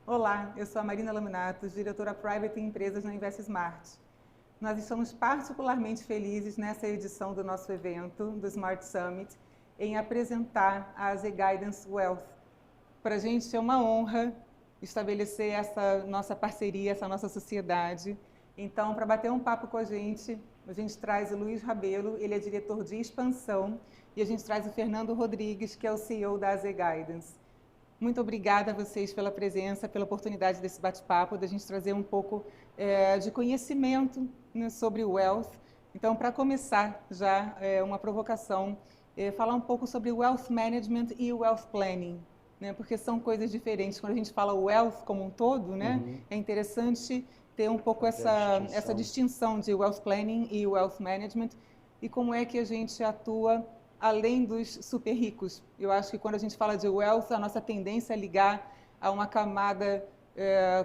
Olá, eu sou a Marina Laminatos, diretora Private em Empresas na InvestSmart. Nós estamos particularmente felizes nessa edição do nosso evento, do Smart Summit, em apresentar a Z Guidance Wealth. Para a gente é uma honra estabelecer essa nossa parceria, essa nossa sociedade. Então, para bater um papo com a gente traz o Luiz Rabelo, ele é diretor de expansão, e a gente traz o Fernando Rodrigues, que é o CEO da Z Guidance. Muito obrigada a vocês pela presença, pela oportunidade desse bate-papo, da gente trazer um pouco de conhecimento, né, sobre o Wealth. Então, para começar já uma provocação, falar um pouco sobre o Wealth Management e o Wealth Planning, né, porque são coisas diferentes. Quando a gente fala Wealth como um todo, né, é interessante ter um pouco essa distinção de Wealth Planning e Wealth Management e como é que a gente atua além dos super ricos. Eu acho que quando a gente fala de wealth, a nossa tendência é ligar a uma camada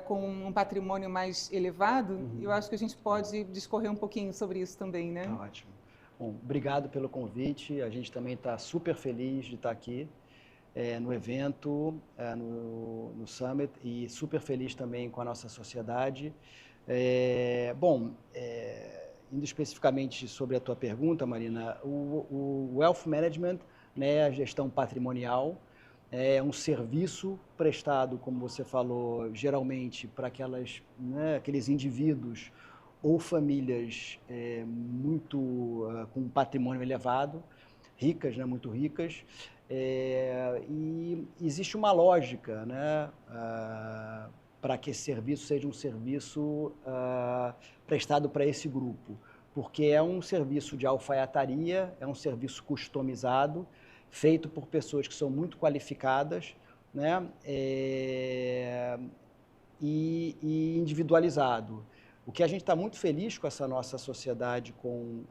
com um patrimônio mais elevado. Eu acho que a gente pode discorrer um pouquinho sobre isso também, né? Ótimo. Bom, obrigado pelo convite. A gente também está super feliz de estar aqui no evento, no Summit, e super feliz também com a nossa sociedade. Indo especificamente sobre a tua pergunta, Marina, o Wealth Management, né, a gestão patrimonial, é um serviço prestado, como você falou, geralmente para aqueles indivíduos ou famílias com patrimônio elevado, ricas, né, muito ricas, e existe uma lógica, né, para que esse serviço seja um serviço prestado para esse grupo, porque é um serviço de alfaiataria, é um serviço customizado, feito por pessoas que são muito qualificadas, né, e individualizado. O que a gente está muito feliz com essa nossa sociedade com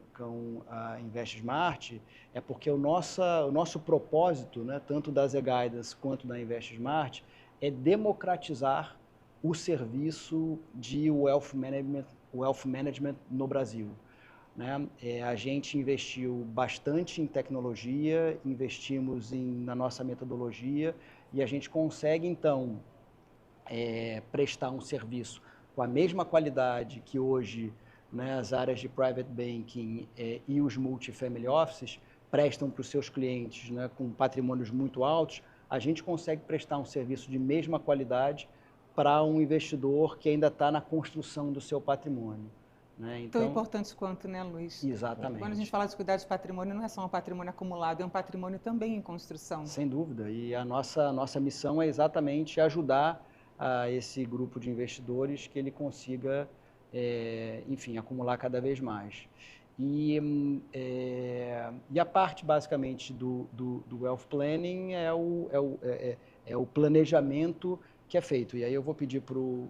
a InvestSmart é porque o nosso propósito, né, tanto da Z Guidance quanto da InvestSmart, é democratizar o serviço de wealth management no Brasil. Né? A gente investiu bastante em tecnologia, investimos na nossa metodologia e a gente consegue, então, prestar um serviço com a mesma qualidade que hoje, né, as áreas de private banking e os multifamily offices prestam para os seus clientes, né, com patrimônios muito altos. A gente consegue prestar um serviço de mesma qualidade para um investidor que ainda está na construção do seu patrimônio. Né? Então, tão importante quanto, né, Luiz? Exatamente. Quando a gente fala de cuidar de patrimônio, não é só um patrimônio acumulado, é um patrimônio também em construção. Sem dúvida. E a nossa missão é exatamente ajudar a esse grupo de investidores que ele consiga, enfim, acumular cada vez mais. E a parte, basicamente, do Wealth Planning é o planejamento que é feito. E aí eu vou pedir para o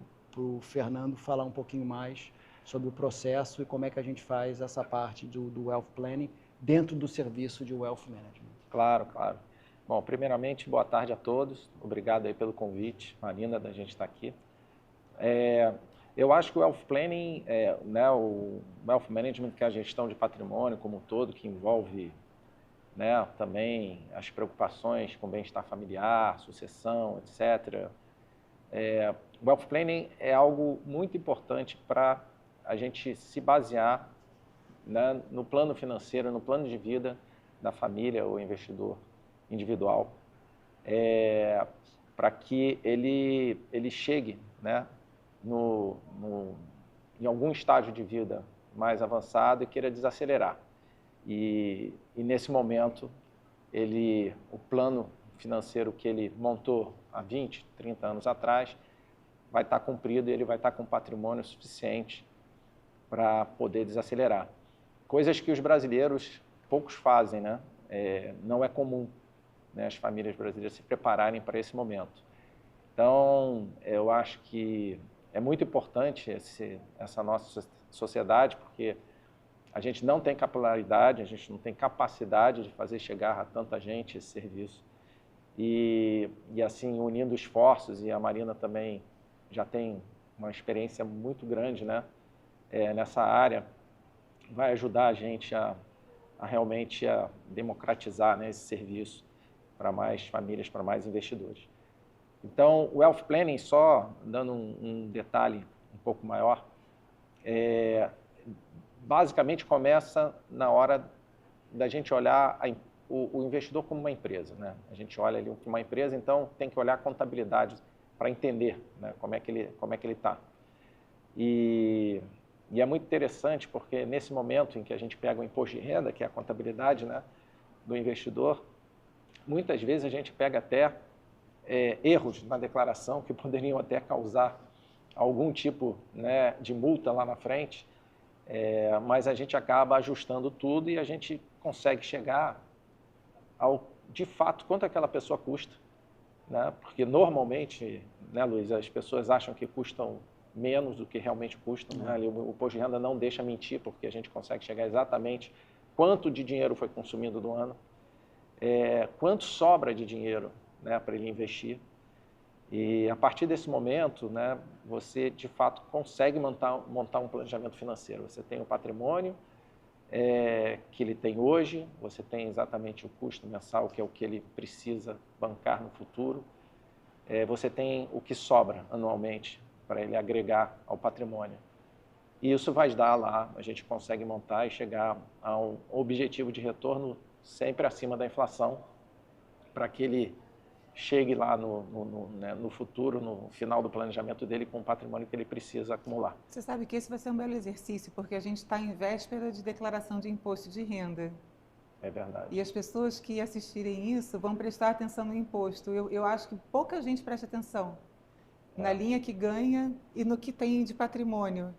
Fernando falar um pouquinho mais sobre o processo e como é que a gente faz essa parte do Wealth Planning dentro do serviço de Wealth Management. Claro, claro. Bom, primeiramente, boa tarde a todos. Obrigado aí pelo convite, Marina, da gente estar aqui. Eu acho que o Wealth Planning, né, o Wealth Management, que é a gestão de patrimônio como um todo, que envolve, né, também as preocupações com bem-estar familiar, sucessão, etc. O Wealth Planning é algo muito importante para a gente se basear, né, no plano financeiro, no plano de vida da família ou investidor individual, para que ele chegue, né, em algum estágio de vida mais avançado e queira desacelerar. E nesse momento, o plano financeiro que ele montou há 20, 30 anos atrás vai estar cumprido e ele vai estar com patrimônio suficiente para poder desacelerar. Coisas que os brasileiros poucos fazem, né? Não é comum, né, as famílias brasileiras se prepararem para esse momento. Então, eu acho que é muito importante essa nossa sociedade, porque a gente não tem capilaridade, a gente não tem capacidade de fazer chegar a tanta gente esse serviço. E assim, unindo esforços, e a Marina também já tem uma experiência muito grande, né, nessa área, vai ajudar a gente a realmente democratizar, né, esse serviço para mais famílias, para mais investidores. Então, o Wealth Planning, só dando um detalhe um pouco maior, basicamente começa na hora da gente olhar o investidor como uma empresa, né? A gente olha ele como uma empresa, então tem que olhar a contabilidade para entender, né, como é que ele está. E é muito interessante porque nesse momento em que a gente pega o imposto de renda, que é a contabilidade, né, do investidor, muitas vezes a gente pega até erros na declaração que poderiam até causar algum tipo, né, de multa lá na frente, mas a gente acaba ajustando tudo e a gente consegue chegar de fato, quanto aquela pessoa custa, né? Porque normalmente, né, Luiz, as pessoas acham que custam menos do que realmente custam, né? O imposto de renda não deixa mentir, porque a gente consegue chegar exatamente quanto de dinheiro foi consumido no ano, quanto sobra de dinheiro, né, para ele investir. E a partir desse momento, né, você de fato consegue montar um planejamento financeiro. Você tem o patrimônio que ele tem hoje, você tem exatamente o custo mensal, que é o que ele precisa bancar no futuro, você tem o que sobra anualmente para ele agregar ao patrimônio. E isso vai dar lá, a gente consegue montar e chegar a um objetivo de retorno sempre acima da inflação, para que ele chegue lá no futuro, no final do planejamento dele, com o patrimônio que ele precisa acumular. Você sabe que esse vai ser um belo exercício, porque a gente está em véspera de declaração de imposto de renda. É verdade. E as pessoas que assistirem isso vão prestar atenção no imposto. Eu acho que pouca gente presta atenção na linha que ganha e no que tem de patrimônio.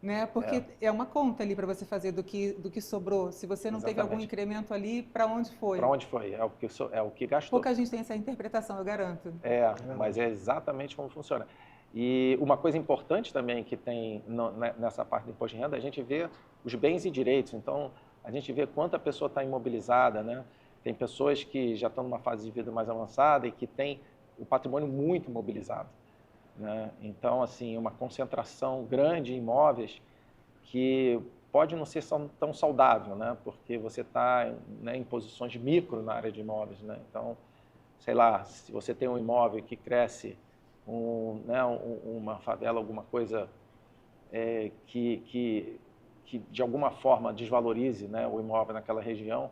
Né? Porque é uma conta ali para você fazer do que sobrou. Se você não teve algum incremento ali, para onde foi? Para onde foi? É o que gastou. Pouca gente tem essa interpretação, eu garanto. Mas é exatamente como funciona. E uma coisa importante também que tem nessa parte do imposto de renda, a gente vê os bens e direitos. Então, a gente vê quanto a pessoa está imobilizada, né? Tem pessoas que já estão numa fase de vida mais avançada e que têm o patrimônio muito imobilizado, né? Então, assim, uma concentração grande em imóveis que pode não ser tão saudável, né? Porque você está, né, em posições micro na área de imóveis, né? Então, sei lá, se você tem um imóvel que cresce, uma favela, alguma coisa que de alguma forma desvalorize, né, o imóvel naquela região,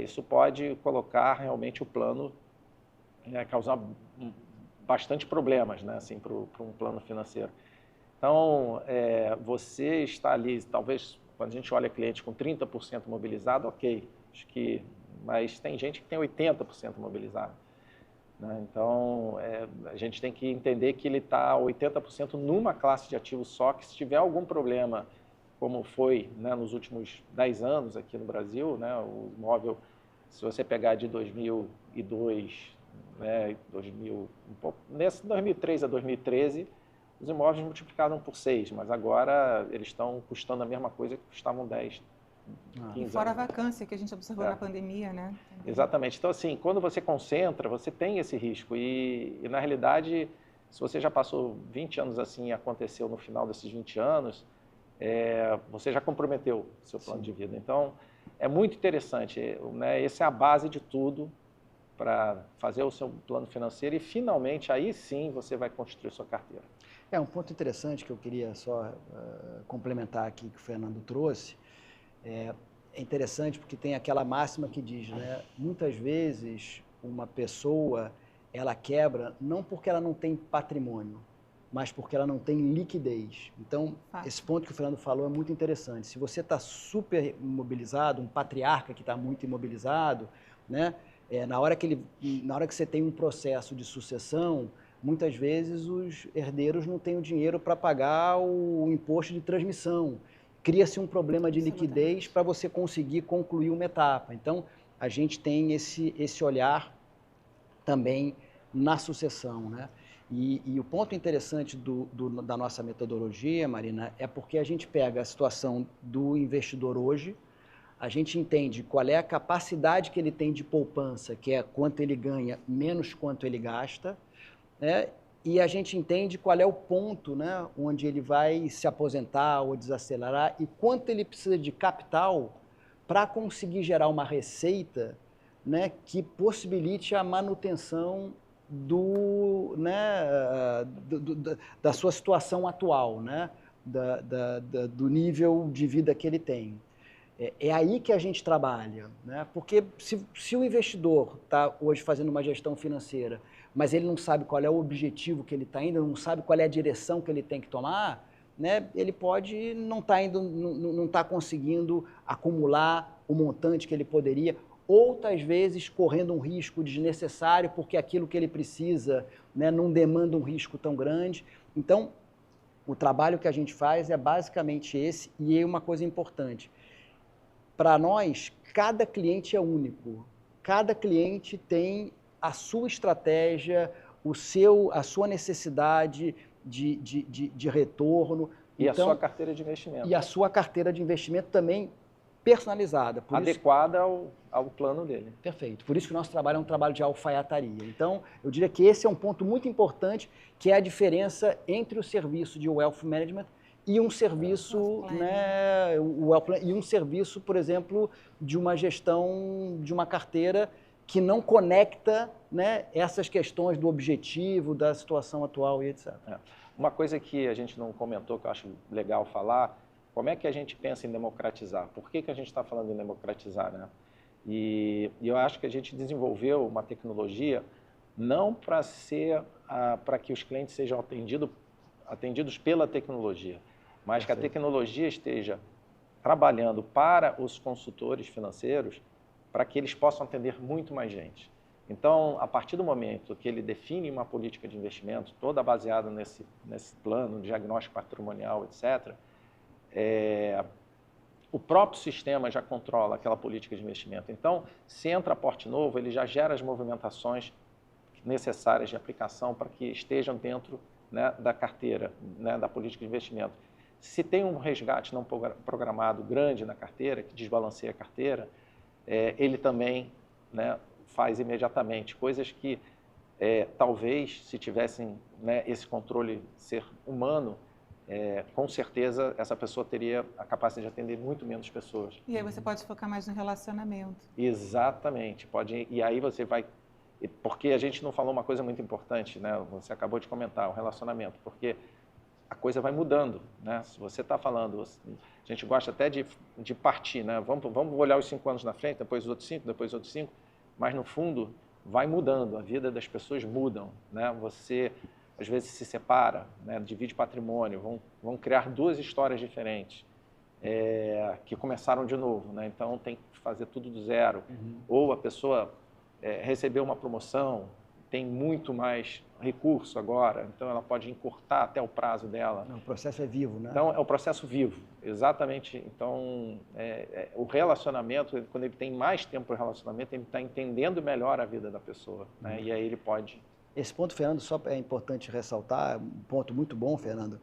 isso pode colocar realmente o plano, causar bastante problemas, né, assim, para um plano financeiro. Então, você está ali, talvez, quando a gente olha cliente com 30% mobilizado, ok, mas tem gente que tem 80% mobilizado, né? Então, a gente tem que entender que ele está 80% numa classe de ativos só, que se tiver algum problema, como foi, né, nos últimos 10 anos aqui no Brasil, né, o imóvel, se você pegar de 2002, né, 2003 a 2013, os imóveis multiplicaram por 6, mas agora eles estão custando a mesma coisa que custavam 10, 15 anos. Fora a vacância que a gente observou na pandemia, né? Exatamente. Então, assim, quando você concentra, você tem esse risco. E na realidade, se você já passou 20 anos assim e aconteceu no final desses 20 anos, você já comprometeu o seu plano de vida. Então, é muito interessante, né? Essa é a base de tudo para fazer o seu plano financeiro e, finalmente, aí sim você vai construir sua carteira. Um ponto interessante que eu queria só complementar aqui que o Fernando trouxe, é interessante porque tem aquela máxima que diz, né, muitas vezes uma pessoa, ela quebra não porque ela não tem patrimônio, mas porque ela não tem liquidez. Então, esse ponto que o Fernando falou é muito interessante. Se você está super imobilizado, um patriarca que está muito imobilizado, né, na hora que você tem um processo de sucessão, muitas vezes os herdeiros não têm o dinheiro para pagar o imposto de transmissão. Cria-se um problema de liquidez para você conseguir concluir uma etapa. Então, a gente tem esse olhar também na sucessão, né? E o ponto interessante da nossa metodologia, Marina, é porque a gente pega a situação do investidor hoje, a gente entende qual é a capacidade que ele tem de poupança, que é quanto ele ganha menos quanto ele gasta, né? E a gente entende qual é o ponto, né, onde ele vai se aposentar ou desacelerar e quanto ele precisa de capital para conseguir gerar uma receita, né, que possibilite a manutenção da sua situação atual, né? Do nível de vida que ele tem. É aí que a gente trabalha, né? Porque se o investidor está hoje fazendo uma gestão financeira, mas ele não sabe qual é o objetivo que ele está indo, não sabe qual é a direção que ele tem que tomar, né? Ele pode não estar conseguindo acumular o montante que ele poderia, outras vezes correndo um risco desnecessário, porque aquilo que ele precisa, né, não demanda um risco tão grande. Então, o trabalho que a gente faz é basicamente esse, e é uma coisa importante. Para nós, cada cliente é único. Cada cliente tem a sua estratégia, a sua necessidade de retorno. E então, a sua carteira de investimento. E a sua carteira de investimento também personalizada. Adequada ao plano dele. Perfeito. Por isso que o nosso trabalho é um trabalho de alfaiataria. Então, eu diria que esse é um ponto muito importante, que é a diferença entre o serviço de wealth management e um serviço, né, e um serviço, por exemplo, de uma gestão de uma carteira que não conecta, né, essas questões do objetivo, da situação atual e etc. Uma coisa que a gente não comentou, que eu acho legal falar, como é que a gente pensa em democratizar? Por que a gente está falando em democratizar, né? E eu acho que a gente desenvolveu uma tecnologia não para que os clientes sejam atendidos pela tecnologia, mas que a tecnologia esteja trabalhando para os consultores financeiros para que eles possam atender muito mais gente. Então, a partir do momento que ele define uma política de investimento, toda baseada nesse plano, diagnóstico patrimonial, etc., o próprio sistema já controla aquela política de investimento. Então, se entra aporte novo, ele já gera as movimentações necessárias de aplicação para que estejam dentro, né, da carteira, né, da política de investimento. Se tem um resgate não programado grande na carteira, que desbalanceia a carteira, ele também, né, faz imediatamente, coisas que talvez, se tivessem, né, esse controle ser humano, com certeza essa pessoa teria a capacidade de atender muito menos pessoas. E aí você pode focar mais no relacionamento. Exatamente. E aí você vai... Porque a gente não falou uma coisa muito importante, né? Você acabou de comentar, o relacionamento, porque a coisa vai mudando, né? Se você está falando, a gente gosta até de partir, né? Vamos olhar os 5 anos na frente, depois os outros 5, depois os outros 5, mas no fundo vai mudando, a vida das pessoas mudam, né? Você às vezes se separa, né? Divide patrimônio, vão criar 2 histórias diferentes, que começaram de novo, né? Então tem que fazer tudo do zero. Ou a pessoa recebeu uma promoção, tem muito mais recurso agora, então ela pode encurtar até o prazo dela. Não, o processo é vivo, né? Então, é o processo vivo, exatamente. Então, o relacionamento, quando ele tem mais tempo para o relacionamento, ele está entendendo melhor a vida da pessoa, né? E aí ele pode... Esse ponto, Fernando, só é importante ressaltar, um ponto muito bom, Fernando.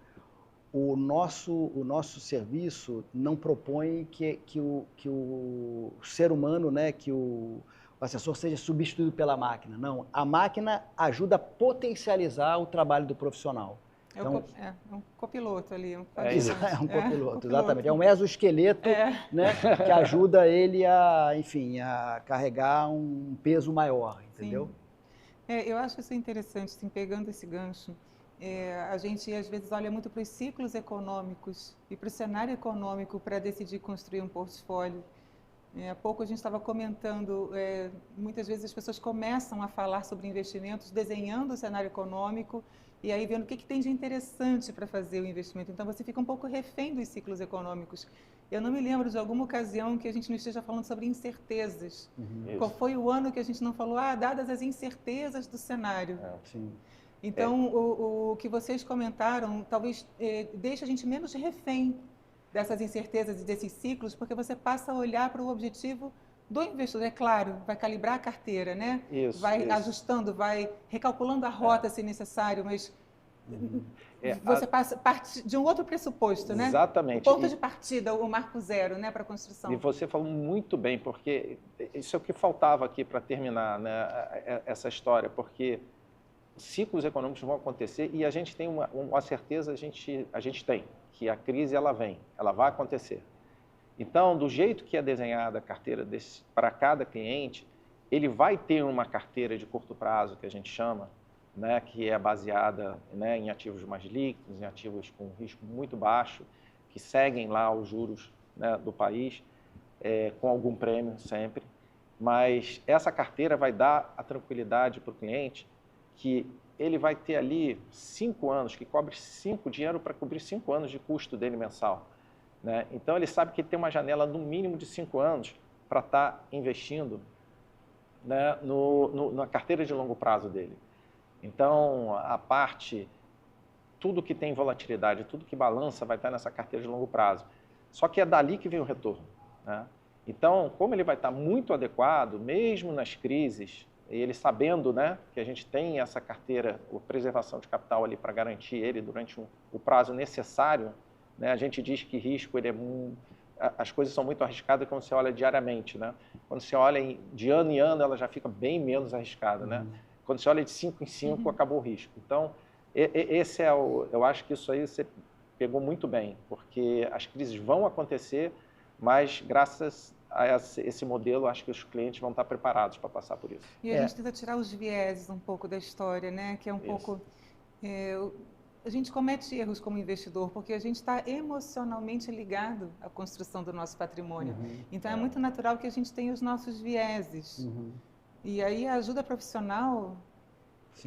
O nosso serviço não propõe que o ser humano, né, que o assessor seja substituído pela máquina. Não, a máquina ajuda a potencializar o trabalho do profissional. Então, um copiloto ali. É um copiloto, exatamente. É um exoesqueleto, né, que ajuda ele a carregar um peso maior, entendeu? Eu acho isso interessante, assim, pegando esse gancho. A gente, às vezes, olha muito para os ciclos econômicos e para o cenário econômico para decidir construir um portfólio. Há pouco a gente estava comentando, muitas vezes as pessoas começam a falar sobre investimentos desenhando o cenário econômico e aí vendo o que tem de interessante para fazer o investimento. Então você fica um pouco refém dos ciclos econômicos. Eu não me lembro de alguma ocasião que a gente não esteja falando sobre incertezas. Qual foi o ano que a gente não falou, dadas as incertezas do cenário? Sim. Então o que vocês comentaram talvez deixe a gente menos refém dessas incertezas e desses ciclos, porque você passa a olhar para o objetivo do investidor. É claro, vai calibrar a carteira, né? Vai ajustando, vai recalculando a rota se necessário, mas você parte de um outro pressuposto, né? Exatamente. O ponto de partida, o marco zero, né, para a construção. E você falou muito bem, porque isso é o que faltava aqui para terminar, né, essa história, porque ciclos econômicos vão acontecer e a gente tem uma certeza, a gente tem, que a crise ela vai acontecer. Então, do jeito que é desenhada a carteira para cada cliente, ele vai ter uma carteira de curto prazo, que a gente chama, né, que é baseada, né, em ativos mais líquidos, em ativos com risco muito baixo, que seguem lá os juros, né, do país, com algum prêmio sempre. Mas essa carteira vai dar a tranquilidade para o cliente que ele vai ter ali 5 anos, que cobre dinheiro para cobrir 5 anos de custo dele mensal, né? Então, ele sabe que ele tem uma janela no mínimo de 5 anos para estar investindo, né, na carteira de longo prazo dele. Então, tudo que tem volatilidade, tudo que balança vai estar nessa carteira de longo prazo. Só que é dali que vem o retorno, né? Então, como ele vai estar muito adequado, mesmo nas crises, e ele sabendo, né, que a gente tem essa carteira, a preservação de capital ali para garantir ele durante o prazo necessário, né? A gente diz que risco, as coisas são muito arriscadas quando você olha diariamente, né? Quando você olha de ano em ano, ela já fica bem menos arriscada, né? Quando você olha de 5 em 5, acabou o risco. Então, esse eu acho que isso aí você pegou muito bem, porque as crises vão acontecer, mas graças a esse modelo, acho que os clientes vão estar preparados para passar por isso. E a gente tenta tirar os vieses um pouco da história, né? Que é um pouco... a gente comete erros como investidor, porque a gente está emocionalmente ligado à construção do nosso patrimônio. Então, é muito natural que a gente tenha os nossos vieses. E aí, a ajuda profissional,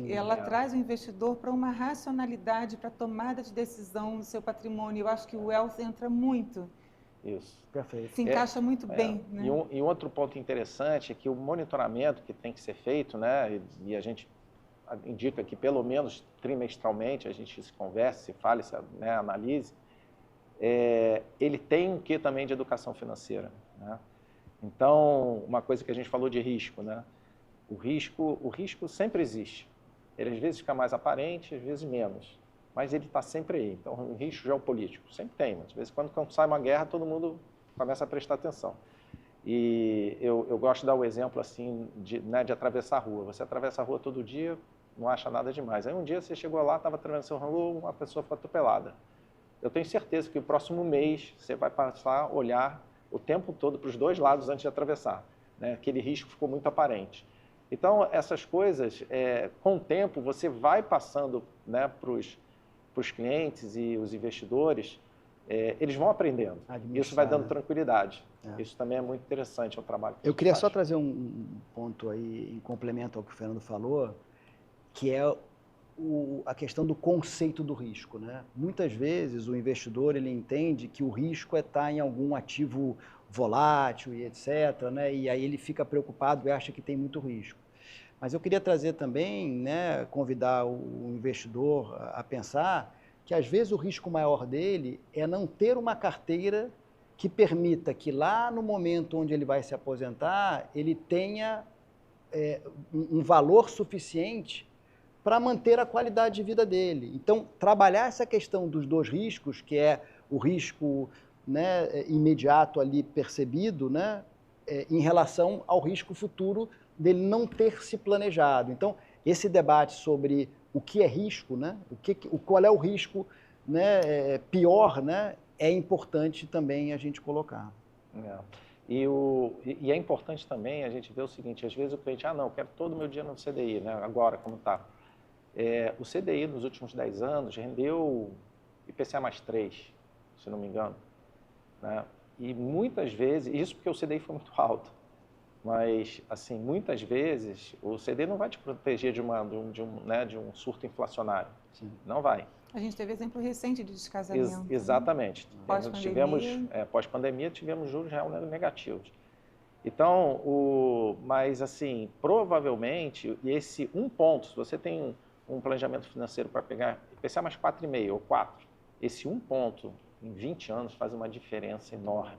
ela traz o investidor para uma racionalidade, para a tomada de decisão do seu patrimônio. Eu acho que o Wealth entra muito. Isso. Perfeito. Se encaixa muito bem. Né? E outro ponto interessante é que o monitoramento que tem que ser feito, né, e a gente indica que pelo menos trimestralmente a gente se converse, se fale, né, analise, ele tem um quê também de educação financeira, né? Então, uma coisa que a gente falou de risco, né? O risco sempre existe. Ele às vezes fica mais aparente, às vezes menos, mas ele está sempre aí. Então, o risco geopolítico sempre tem, mas às vezes quando sai uma guerra, todo mundo começa a prestar atenção. E eu gosto de dar o exemplo assim né, de atravessar a rua. Você atravessa a rua todo dia, não acha nada demais. Aí um dia você chegou lá, estava atravessando a rua, uma pessoa foi atropelada. Eu tenho certeza que o próximo mês você vai passar a olhar o tempo todo para os dois lados antes de atravessar, né? Aquele risco ficou muito aparente. Então, essas coisas, com o tempo, você vai passando, né, para os clientes e os investidores, eles vão aprendendo. Isso vai dando tranquilidade. Isso também é muito interessante, é um trabalho que eu queria só trazer um ponto aí, em complemento ao que o Fernando falou, que é a questão do conceito do risco, né? Muitas vezes o investidor ele entende que o risco é estar em algum ativo volátil e etc., né? E aí ele fica preocupado e acha que tem muito risco. Mas eu queria trazer também, né, convidar o investidor a pensar que às vezes o risco maior dele é não ter uma carteira que permita que lá no momento onde ele vai se aposentar, ele tenha um valor suficiente para manter a qualidade de vida dele. Então, trabalhar essa questão dos dois riscos, que é o risco, né, imediato ali percebido, né, em relação ao risco futuro dele não ter se planejado. Então, esse debate sobre o que é risco, né, qual é o risco, né, pior, né, é importante também a gente colocar. E é importante também a gente ver o seguinte, às vezes o cliente, não, eu quero todo o meu dinheiro no CDI, né, agora, como está. O CDI nos últimos 10 anos rendeu IPCA mais 3, se não me engano, né? E muitas vezes, isso porque o CDI foi muito alto, mas assim, muitas vezes o CDI não vai te proteger de um surto inflacionário. Sim. Não vai. A gente teve exemplo recente de descasamento. Exatamente. Pós-pandemia tivemos juros reais negativos. Então, mas assim, provavelmente, esse um ponto, se você tem um planejamento financeiro para pegar IPCA mais 4,5 ou 4, esse um ponto em 20 anos faz uma diferença enorme,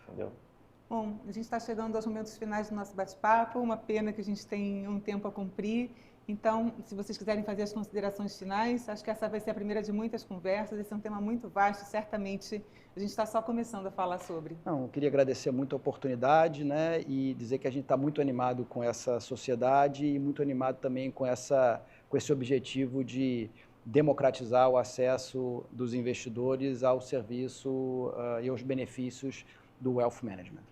entendeu? Bom, a gente está chegando aos momentos finais do nosso bate-papo, uma pena que a gente tem um tempo a cumprir. Então, se vocês quiserem fazer as considerações finais, acho que essa vai ser a primeira de muitas conversas. Esse é um tema muito vasto, certamente a gente está só começando a falar sobre. Não, eu queria agradecer muito a oportunidade, né, e dizer que a gente está muito animado com essa sociedade e muito animado também com esse objetivo de democratizar o acesso dos investidores ao serviço e aos benefícios do Wealth Management.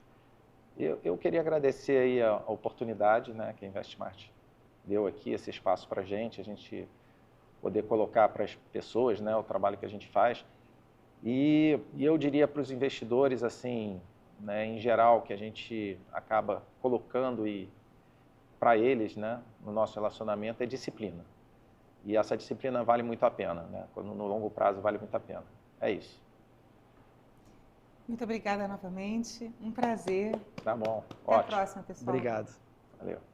Eu queria agradecer aí a oportunidade, né, que a InvestSmart deu aqui, esse espaço para a gente poder colocar para as pessoas, né, o trabalho que a gente faz. E eu diria para os investidores, assim, né, em geral, que a gente acaba colocando para eles, né, no nosso relacionamento, é disciplina. E essa disciplina vale muito a pena, né? No longo prazo vale muito a pena. É isso. Muito obrigada novamente. Um prazer. Tá bom. Até a Ótimo. próxima, pessoal. Obrigado. Valeu.